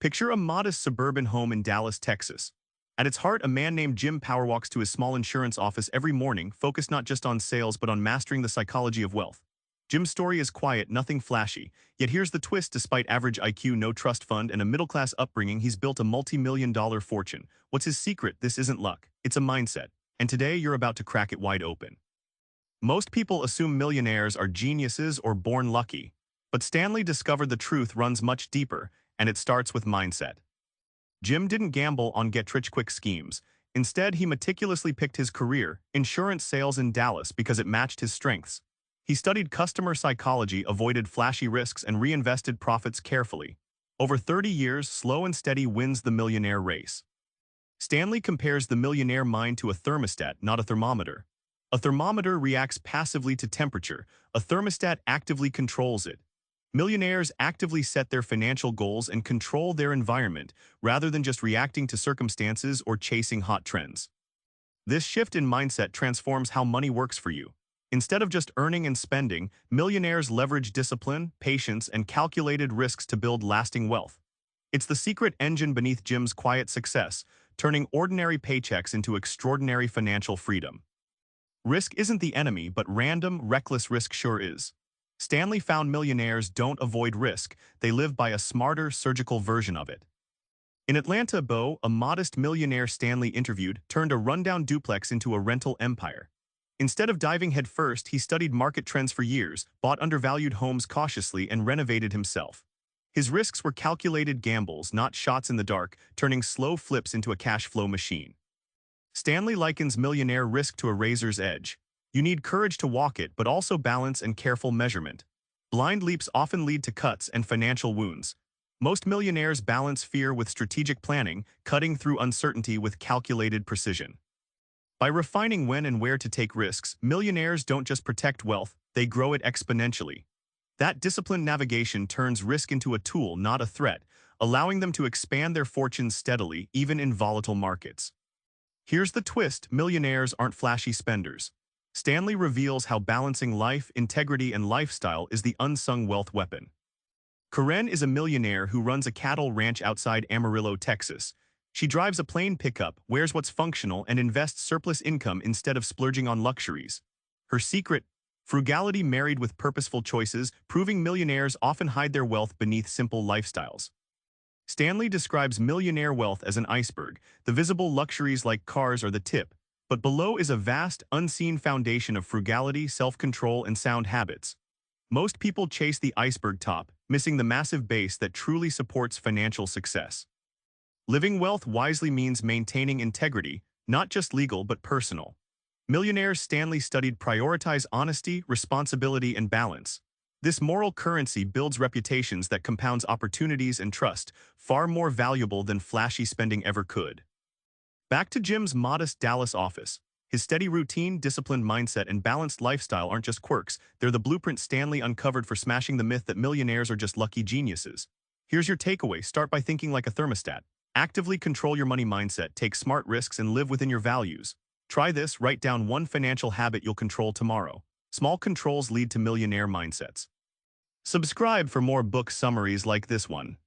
Picture a modest suburban home in Dallas, Texas. At its heart, a man named Jim powerwalks to his small insurance office every morning, focused not just on sales but on mastering the psychology of wealth. Jim's story is quiet, nothing flashy, yet here's the twist: despite average IQ, no trust fund, and a middle-class upbringing, he's built a multi-million-dollar fortune. What's his secret? This isn't luck, it's a mindset. And today, you're about to crack it wide open. Most people assume millionaires are geniuses or born lucky, but Stanley discovered the truth runs much deeper, and it starts with mindset. Jim didn't gamble on get-rich-quick schemes. Instead, he meticulously picked his career, insurance sales in Dallas, because it matched his strengths. He studied customer psychology, avoided flashy risks, and reinvested profits carefully. Over 30 years, slow and steady wins the millionaire race. Stanley compares the millionaire mind to a thermostat, not a thermometer. A thermometer reacts passively to temperature. A thermostat actively controls it. Millionaires actively set their financial goals and control their environment, rather than just reacting to circumstances or chasing hot trends. This shift in mindset transforms how money works for you. Instead of just earning and spending, millionaires leverage discipline, patience, and calculated risks to build lasting wealth. It's the secret engine beneath Jim's quiet success, turning ordinary paychecks into extraordinary financial freedom. Risk isn't the enemy, but random, reckless risk sure is. Stanley found millionaires don't avoid risk, they live by a smarter, surgical version of it. In Atlanta, a modest millionaire Stanley interviewed turned a rundown duplex into a rental empire. Instead of diving headfirst, he studied market trends for years, bought undervalued homes cautiously, and renovated himself. His risks were calculated gambles, not shots in the dark, turning slow flips into a cash flow machine. Stanley likens millionaire risk to a razor's edge. You need courage to walk it, but also balance and careful measurement. Blind leaps often lead to cuts and financial wounds. Most millionaires balance fear with strategic planning, cutting through uncertainty with calculated precision. By refining when and where to take risks, millionaires don't just protect wealth, they grow it exponentially. That disciplined navigation turns risk into a tool, not a threat, allowing them to expand their fortunes steadily, even in volatile markets. Here's the twist: millionaires aren't flashy spenders. Stanley reveals how balancing life, integrity, and lifestyle is the unsung wealth weapon. Karen is a millionaire who runs a cattle ranch outside Amarillo, Texas. She drives a plain pickup, wears what's functional, and invests surplus income instead of splurging on luxuries. Her secret: frugality married with purposeful choices, proving millionaires often hide their wealth beneath simple lifestyles. Stanley describes millionaire wealth as an iceberg. The visible luxuries like cars are the tip, but below is a vast, unseen foundation of frugality, self-control, and sound habits. Most people chase the iceberg top, missing the massive base that truly supports financial success. Living wealth wisely means maintaining integrity, not just legal but personal. Millionaires Stanley studied prioritize honesty, responsibility, and balance. This moral currency builds reputations that compounds opportunities and trust, far more valuable than flashy spending ever could. Back to Jim's modest Dallas office. His steady routine, disciplined mindset, and balanced lifestyle aren't just quirks, they're the blueprint Stanley uncovered for smashing the myth that millionaires are just lucky geniuses. Here's your takeaway: start by thinking like a thermostat. Actively control your money mindset, take smart risks, and live within your values. Try this: write down one financial habit you'll control tomorrow. Small controls lead to millionaire mindsets. Subscribe for more book summaries like this one.